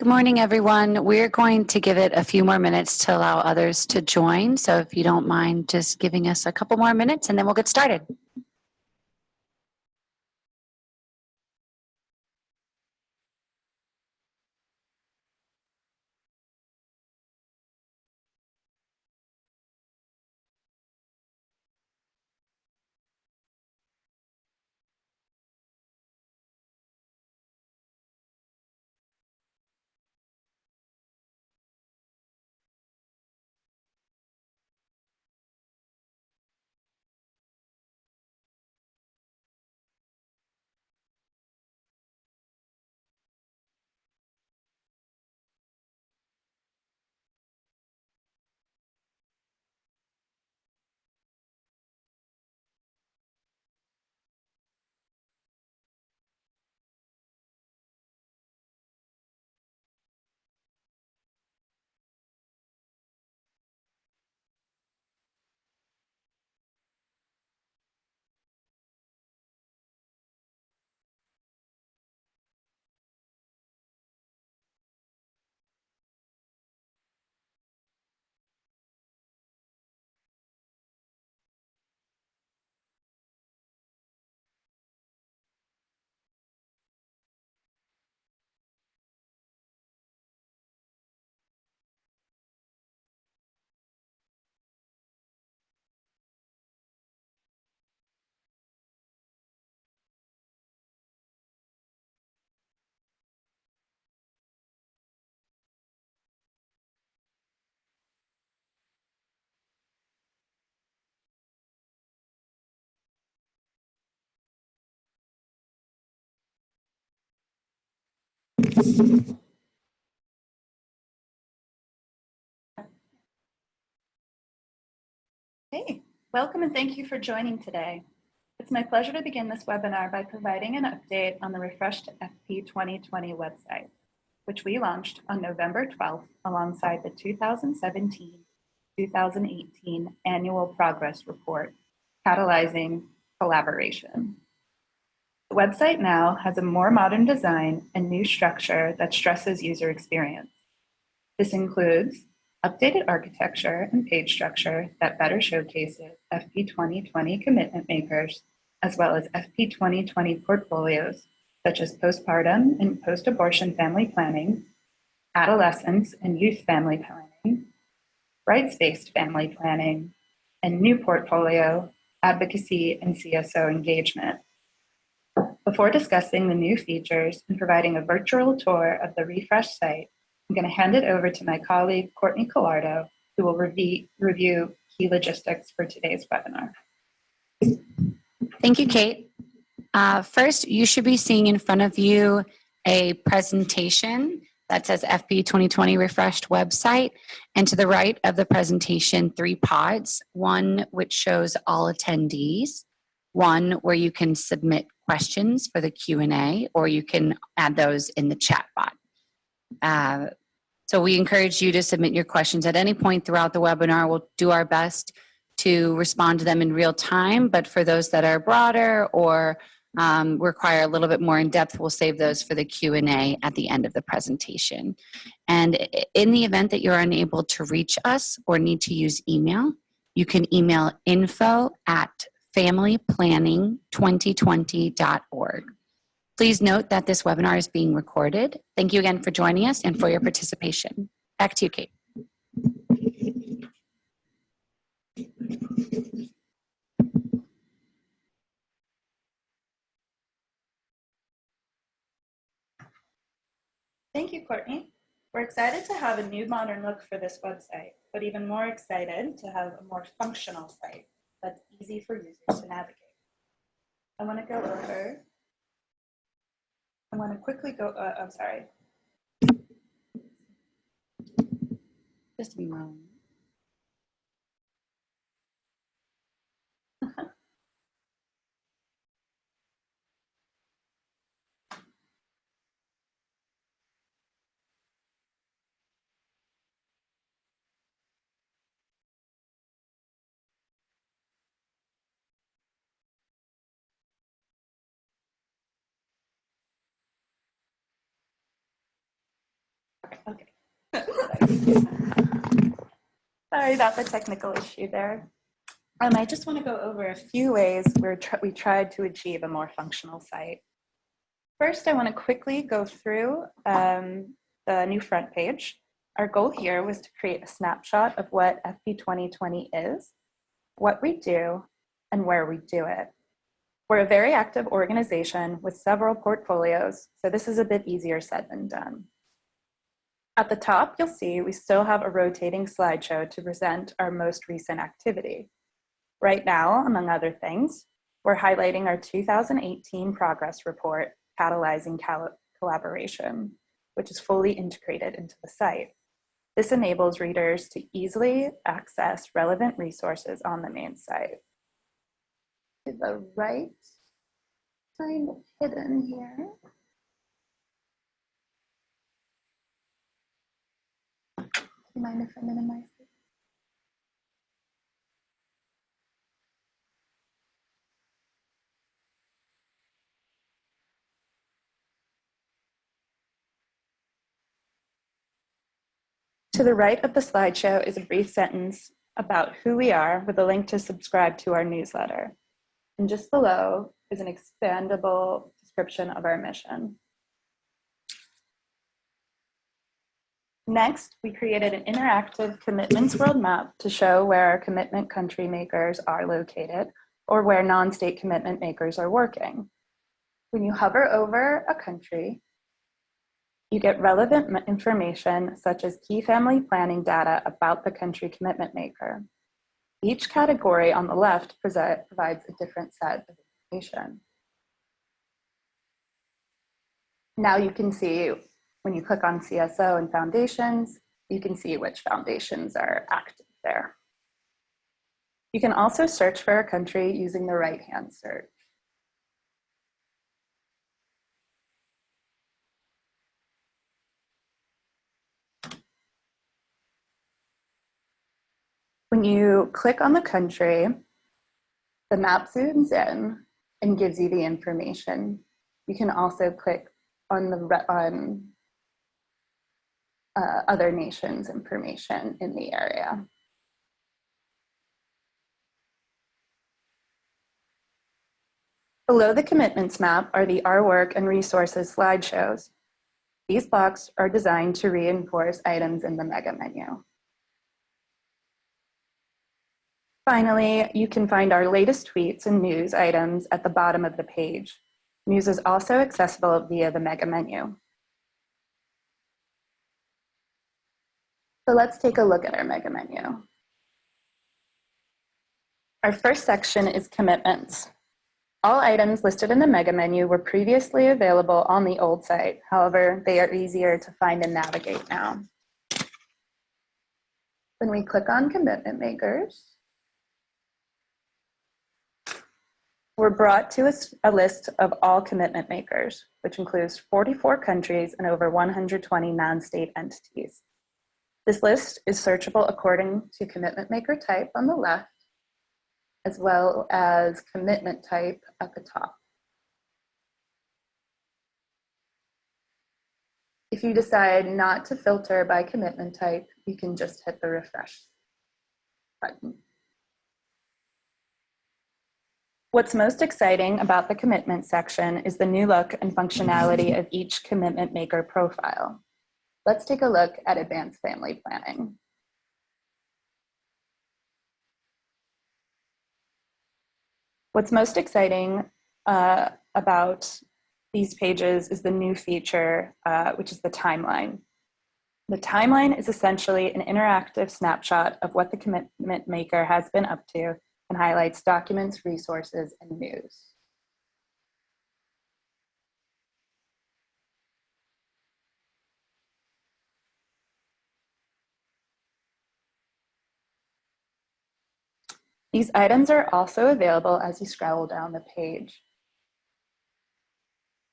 Good morning, everyone. We're going to give it a few more minutes to allow others to join. So if you don't mind just giving us a couple more minutes and then we'll get started. Hey, welcome and thank you for joining today. It's my pleasure to begin this webinar by providing an update on the refreshed FP2020 website, which we launched on November 12th alongside the 2017-2018 Annual Progress Report, Catalyzing Collaboration. The website now has a more modern design and new structure that stresses user experience. This includes updated architecture and page structure that better showcases FP2020 commitment makers, as well as FP2020 portfolios, such as postpartum and post-abortion family planning, adolescence and youth family planning, rights-based family planning, and new portfolio, advocacy and CSO engagement. Before discussing the new features and providing a virtual tour of the refreshed site, I'm going to hand it over to my colleague, Courtney Collardo, who will review key logistics for today's webinar. Thank you, Kate. First, you should be seeing in front of you a presentation that says FP 2020 Refreshed Website. And to the right of the presentation, 3 pods, one which shows all attendees, one where you can submit questions for the Q&A, or you can add those in the chat bot. So we encourage you to submit your questions at any point throughout the webinar. We'll do our best to respond to them in real time, but for those that are broader or require a little bit more in depth, we'll save those for the Q&A at the end of the presentation. And in the event that you're unable to reach us or need to use email, you can email info@familyplanning2020.org. Please note that this webinar is being recorded. Thank you again for joining us and for your participation. Back to you, Kate. Thank you, Courtney. We're excited to have a new modern look for this website, but even more excited to have a more functional site that's easy for users to navigate. I want to quickly go, I'm sorry. Just a moment. Okay. Sorry about the technical issue there. I just want to go over a few ways we tried to achieve a more functional site. First, I want to quickly go through the new front page. Our goal here was to create a snapshot of what FP 2020 is, what we do, and where we do it. We're a very active organization with several portfolios, so this is a bit easier said than done. At the top, you'll see we still have a rotating slideshow to present our most recent activity. Right now, among other things, we're highlighting our 2018 progress report, Catalyzing Collaboration, which is fully integrated into the site. This enables readers to easily access relevant resources on the main site. To the right, kind of hidden here. Do you mind if I minimize it? To the right of the slideshow is a brief sentence about who we are with a link to subscribe to our newsletter. And just below is an expandable description of our mission. Next, we created an interactive commitments world map to show where our commitment country makers are located or where non-state commitment makers are working. When you hover over a country, you get relevant information such as key family planning data about the country commitment maker. Each category on the left provides a different set of information. Now you can see when you click on CSO and foundations, you can see which foundations are active there. You can also search for a country using the right-hand search. When you click on the country, the map zooms in and gives you the information. You can also click on other nations' information in the area. Below the commitments map are the Our Work and Resources slideshows. These blocks are designed to reinforce items in the mega menu. Finally, you can find our latest tweets and news items at the bottom of the page. News is also accessible via the mega menu. So let's take a look at our mega menu. Our first section is commitments. All items listed in the mega menu were previously available on the old site. However, they are easier to find and navigate now. When we click on commitment makers, we're brought to a list of all commitment makers, which includes 44 countries and over 120 non-state entities. This list is searchable according to commitment maker type on the left, as well as commitment type at the top. If you decide not to filter by commitment type, you can just hit the refresh button. What's most exciting about the commitment section is the new look and functionality of each commitment maker profile. Let's take a look at advanced family planning. What's most exciting about these pages is the new feature, which is the timeline. The timeline is essentially an interactive snapshot of what the commitment maker has been up to and highlights documents, resources, and news. These items are also available as you scroll down the page.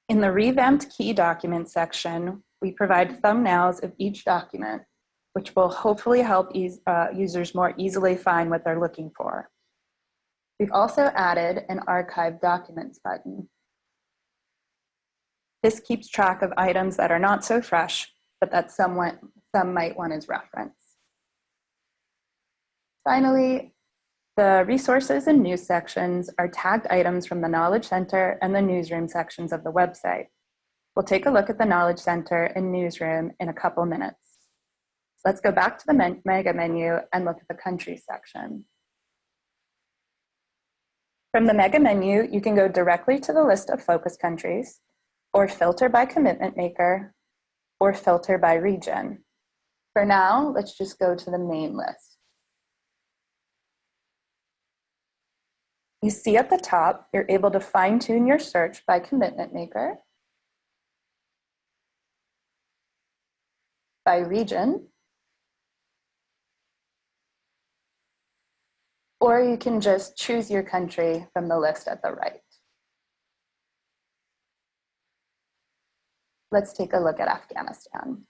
In the revamped key documents section, we provide thumbnails of each document, which will hopefully help users more easily find what they're looking for. We've also added an archive documents button. This keeps track of items that are not so fresh, but that some might want as reference. Finally, the resources and news sections are tagged items from the Knowledge Center and the newsroom sections of the website. We'll take a look at the Knowledge Center and newsroom in a couple minutes. Let's go back to the mega menu and look at the country section. From the mega menu, you can go directly to the list of focus countries, or filter by commitment maker, or filter by region. For now, let's just go to the main list. You see at the top, you're able to fine-tune your search by commitment maker, by region, or you can just choose your country from the list at the right. Let's take a look at Afghanistan.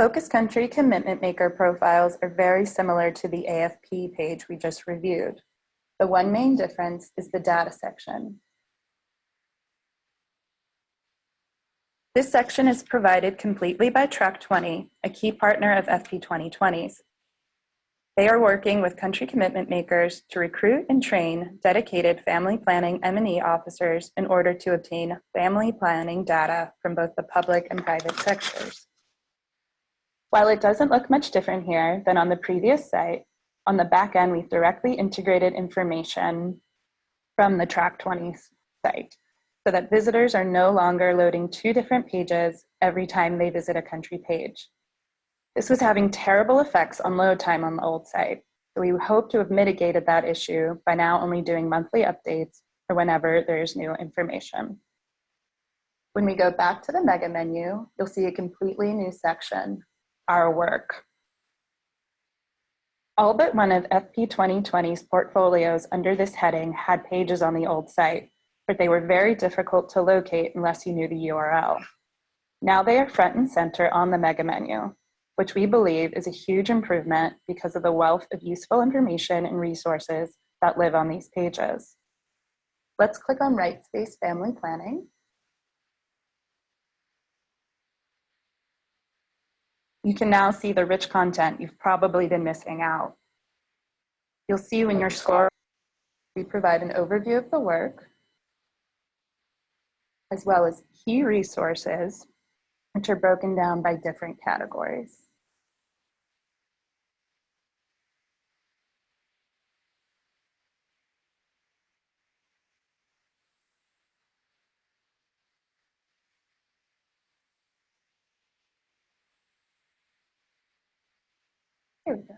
Focus country commitment maker profiles are very similar to the AFP page we just reviewed. The one main difference is the data section. This section is provided completely by Track 20, a key partner of FP 2020's. They are working with country commitment makers to recruit and train dedicated family planning M&E officers in order to obtain family planning data from both the public and private sectors. While it doesn't look much different here than on the previous site, on the back end, we've directly integrated information from the Track 20 site so that visitors are no longer loading two different pages every time they visit a country page. This was having terrible effects on load time on the old site, so we hope to have mitigated that issue by now only doing monthly updates or whenever there's new information. When we go back to the mega menu, you'll see a completely new section, Our Work. All but one of FP 2020's portfolios under this heading had pages on the old site, but they were very difficult to locate unless you knew the URL. Now they are front and center on the mega menu, which we believe is a huge improvement because of the wealth of useful information and resources that live on these pages. Let's click on Right-Space Family Planning. You can now see the rich content you've probably been missing out. You'll see when you're scrolling, we provide an overview of the work, as well as key resources, which are broken down by different categories. Here we go.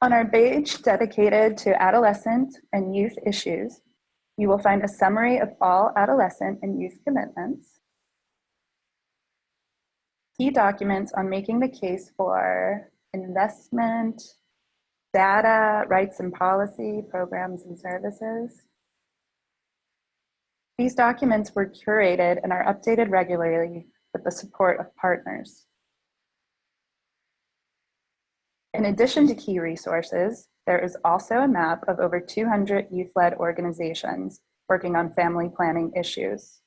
On our page dedicated to adolescent and youth issues, you will find a summary of all adolescent and youth commitments, key documents on making the case for investment, data, rights and policy, programs and services. These documents were curated and are updated regularly with the support of partners. In addition to key resources, there is also a map of over 200 youth-led organizations working on family planning issues.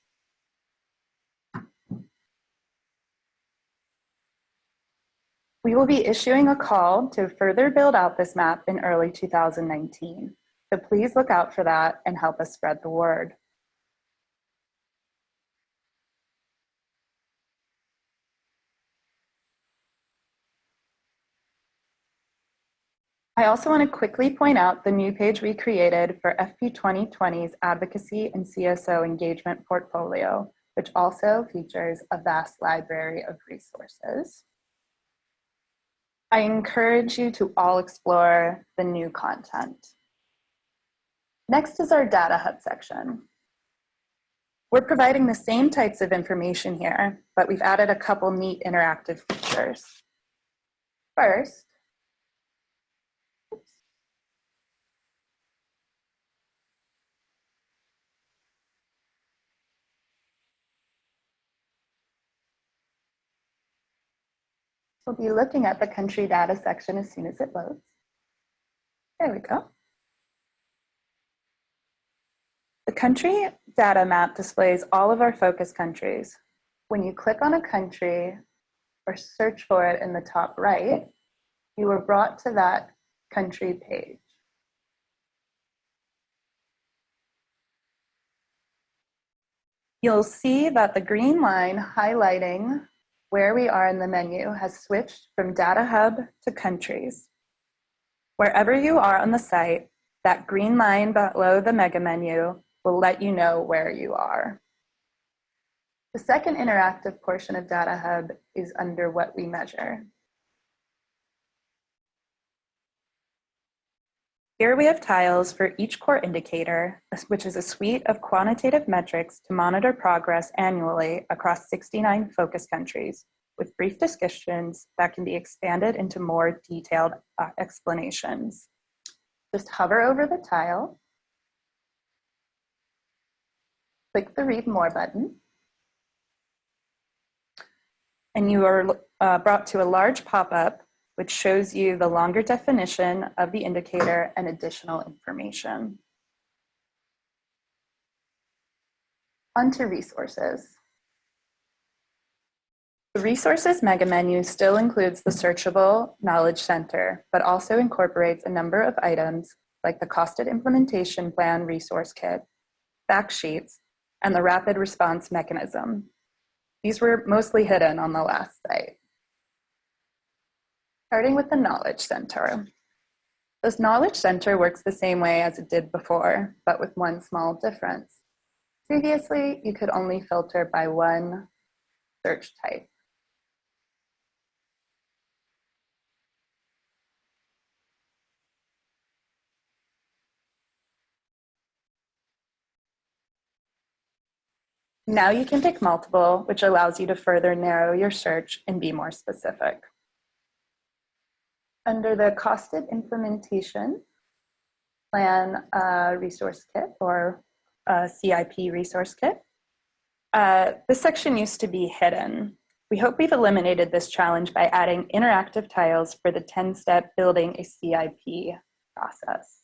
We will be issuing a call to further build out this map in early 2019. So please look out for that and help us spread the word. I also want to quickly point out the new page we created for FP 2020's Advocacy and CSO Engagement Portfolio, which also features a vast library of resources. I encourage you to all explore the new content. Next is our Data Hub section. We're providing the same types of information here, but we've added a couple neat interactive features. First, we'll be looking at the country data section as soon as it loads. There we go. country data map displays all of our focus countries. When you click on a country or search for it in the top right, you are brought to that country page. You'll see that the green line highlighting where we are in the menu has switched from Data Hub to countries. Wherever you are on the site, that green line below the mega menu will let you know where you are. The second interactive portion of Data Hub is under what we measure. Here we have tiles for each core indicator, which is a suite of quantitative metrics to monitor progress annually across 69 focus countries, with brief descriptions that can be expanded into more detailed explanations. Just hover over the tile, click the Read More button, and you are brought to a large pop-up which shows you the longer definition of the indicator and additional information. On to resources. The resources mega menu still includes the searchable Knowledge Center, but also incorporates a number of items like the Costed Implementation Plan Resource Kit, fact sheets, and the Rapid Response Mechanism. These were mostly hidden on the last site. Starting with the Knowledge Center. This Knowledge Center works the same way as it did before, but with one small difference. Previously, you could only filter by one search type. Now you can pick multiple, which allows you to further narrow your search and be more specific. Under the Costed Implementation Plan Resource Kit, or CIP Resource Kit, this section used to be hidden. We hope we've eliminated this challenge by adding interactive tiles for the 10-step building a CIP process.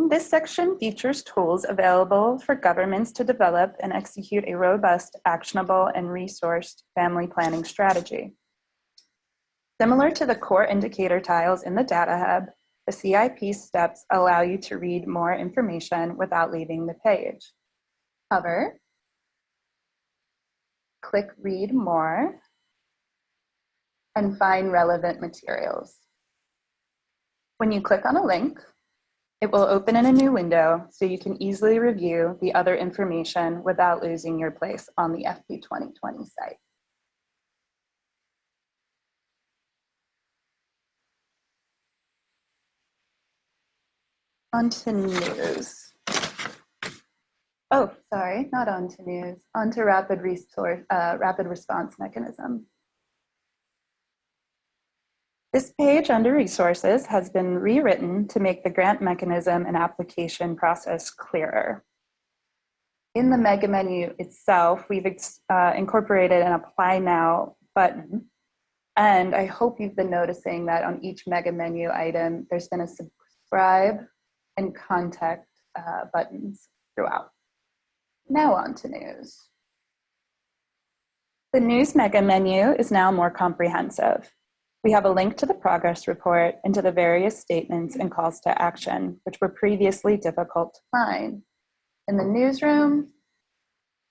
This section features tools available for governments to develop and execute a robust, actionable, and resourced family planning strategy. Similar to the core indicator tiles in the Data Hub, the CIP steps allow you to read more information without leaving the page. Hover, click Read More, and find relevant materials. When you click on a link, it will open in a new window so you can easily review the other information without losing your place on the FP 2020 site. On to news. Oh, sorry, not on to news. On to rapid response mechanism. This page under resources has been rewritten to make the grant mechanism and application process clearer. In the mega menu itself, we've incorporated an Apply Now button. And I hope you've been noticing that on each mega menu item, there's been a subscribe and contact buttons throughout. Now on to news. The news mega menu is now more comprehensive. We have a link to the progress report and to the various statements and calls to action, which were previously difficult to find. In the newsroom,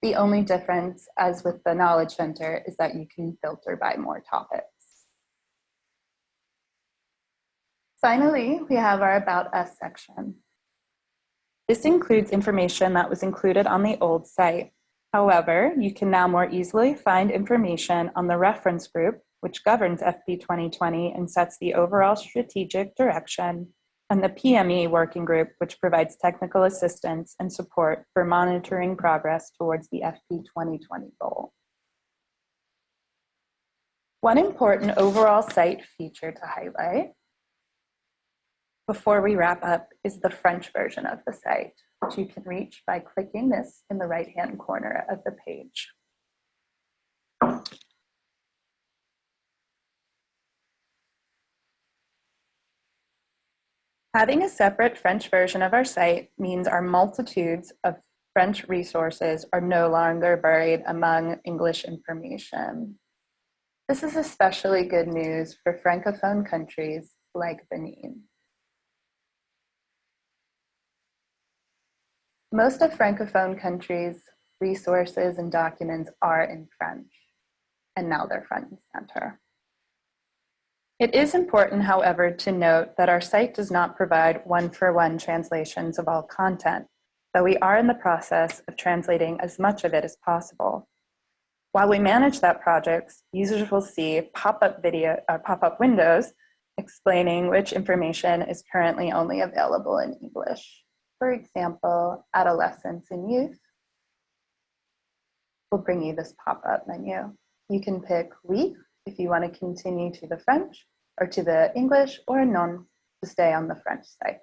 the only difference, as with the Knowledge Center, is that you can filter by more topics. Finally, we have our About Us section. This includes information that was included on the old site. However, you can now more easily find information on the reference group, which governs FP 2020 and sets the overall strategic direction, and the PME working group, which provides technical assistance and support for monitoring progress towards the FP 2020 goal. One important overall site feature to highlight before we wrap up is the French version of the site, which you can reach by clicking this in the right-hand corner of the page. Having a separate French version of our site means our multitudes of French resources are no longer buried among English information. This is especially good news for Francophone countries like Benin. Most of Francophone countries' resources and documents are in French, and now they're front and center. It is important, however, to note that our site does not provide one-for-one translations of all content, though we are in the process of translating as much of it as possible. While we manage that project, users will see pop-up windows explaining which information is currently only available in English. For example, adolescents and youth will bring you this pop-up menu. You can pick oui if you want to continue to the French, or to the English, or non to stay on the French site.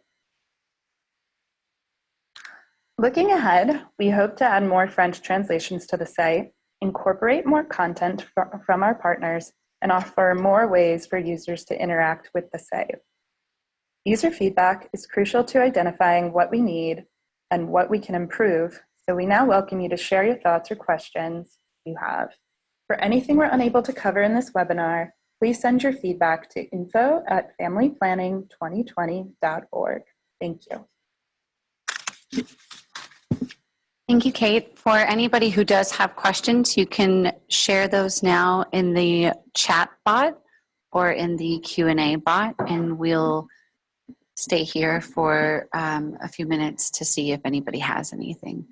Looking ahead, we hope to add more French translations to the site, incorporate more content from our partners, and offer more ways for users to interact with the site. User feedback is crucial to identifying what we need and what we can improve, so we now welcome you to share your thoughts or questions you have. For anything we're unable to cover in this webinar, please send your feedback to info@familyplanning2020.org. Thank you. Thank you, Kate. For anybody who does have questions, you can share those now in the chat bot or in the Q&A bot, and we'll stay here for a few minutes to see if anybody has anything.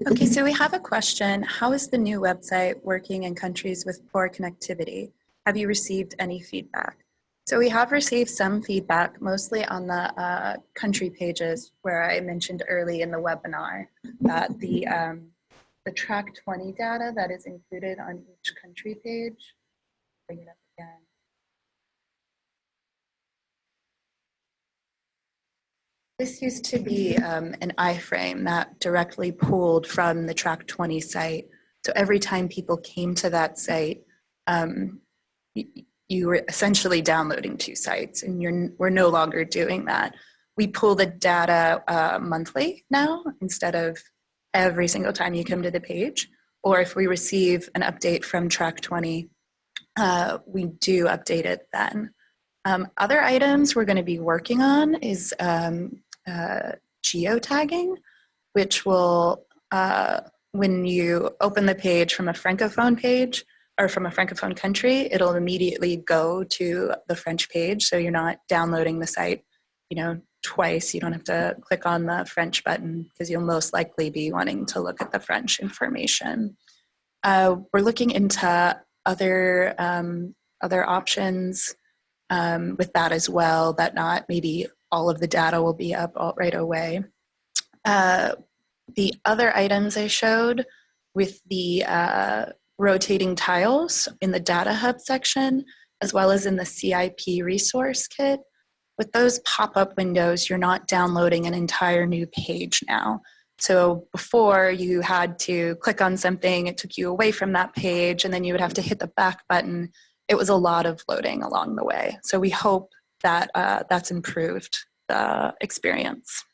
Okay, so we have a question. How is the new website working in countries with poor connectivity? Have you received any feedback? So we have received some feedback, mostly on the country pages where I mentioned early in the webinar that the track 20 data that is included on each country page, bring it up again. This used to be an iframe that directly pulled from the Track 20 site. So every time people came to that site, you were essentially downloading two sites, and we're no longer doing that. We pull the data monthly now instead of every single time you come to the page. Or if we receive an update from Track 20, we do update it then. Other items we're going to be working on is geotagging, which will, when you open the page from a Francophone page or from a Francophone country, it'll immediately go to the French page. So you're not downloading the site, twice. You don't have to click on the French button because you'll most likely be wanting to look at the French information. We're looking into other options with that as well, that not maybe all of the data will be up right away. The other items I showed with the rotating tiles in the data hub section, as well as in the CIP resource kit, with those pop-up windows, you're not downloading an entire new page now. So before you had to click on something, it took you away from that page, and then you would have to hit the back button. It was a lot of loading along the way. So we hope that that's improved the experience.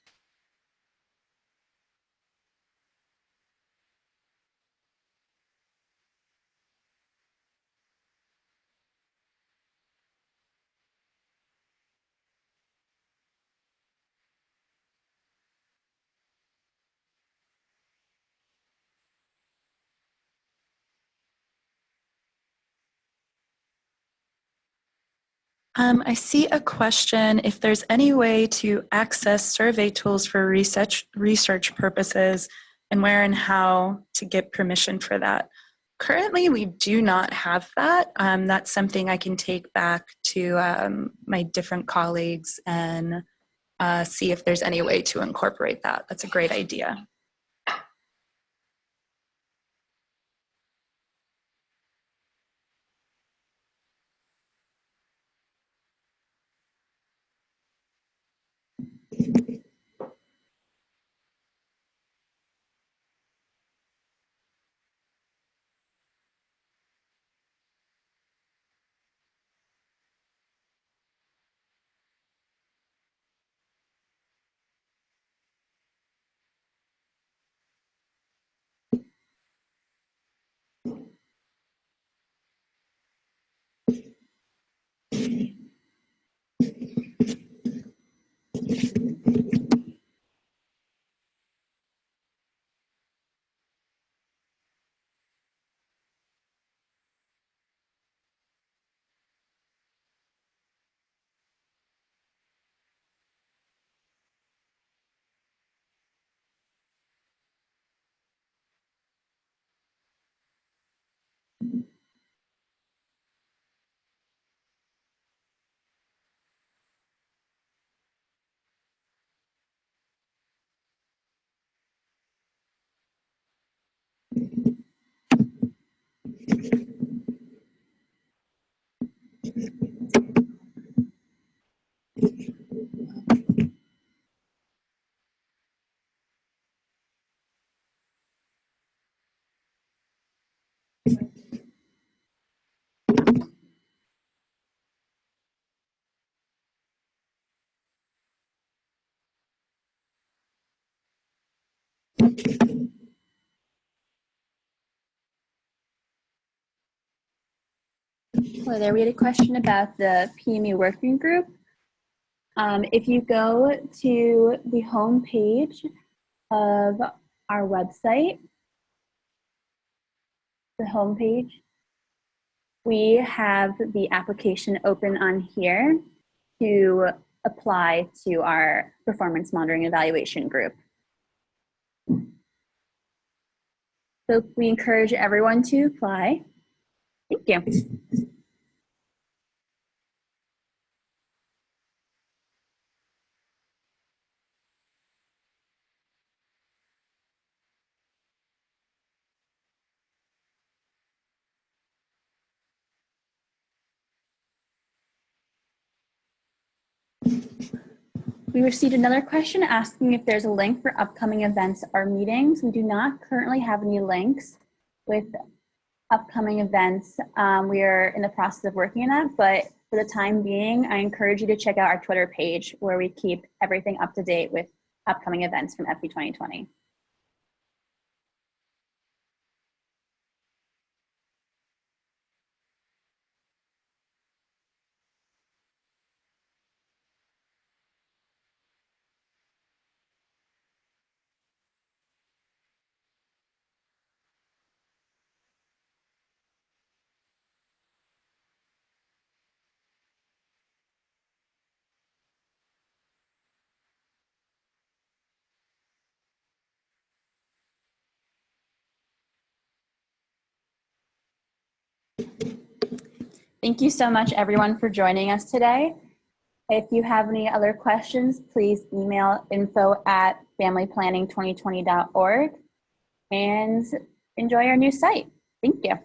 I see a question if there's any way to access survey tools for research purposes, and where and how to get permission for that. Currently, we do not have that. That's something I can take back to my different colleagues and see if there's any way to incorporate that. That's a great idea. Hello there. We had a question about the PME working group. If you go to the home page of our website, the home page, we have the application open on here to apply to our performance monitoring evaluation group. So we encourage everyone to apply. Thank you. We received another question asking if there's a link for upcoming events or meetings. We do not currently have any links with upcoming events. We are in the process of working on that, but for the time being, I encourage you to check out our Twitter page where we keep everything up to date with upcoming events from FP 2020. Thank you so much, everyone, for joining us today. If you have any other questions, please email info@familyplanning2020.org and enjoy our new site. Thank you.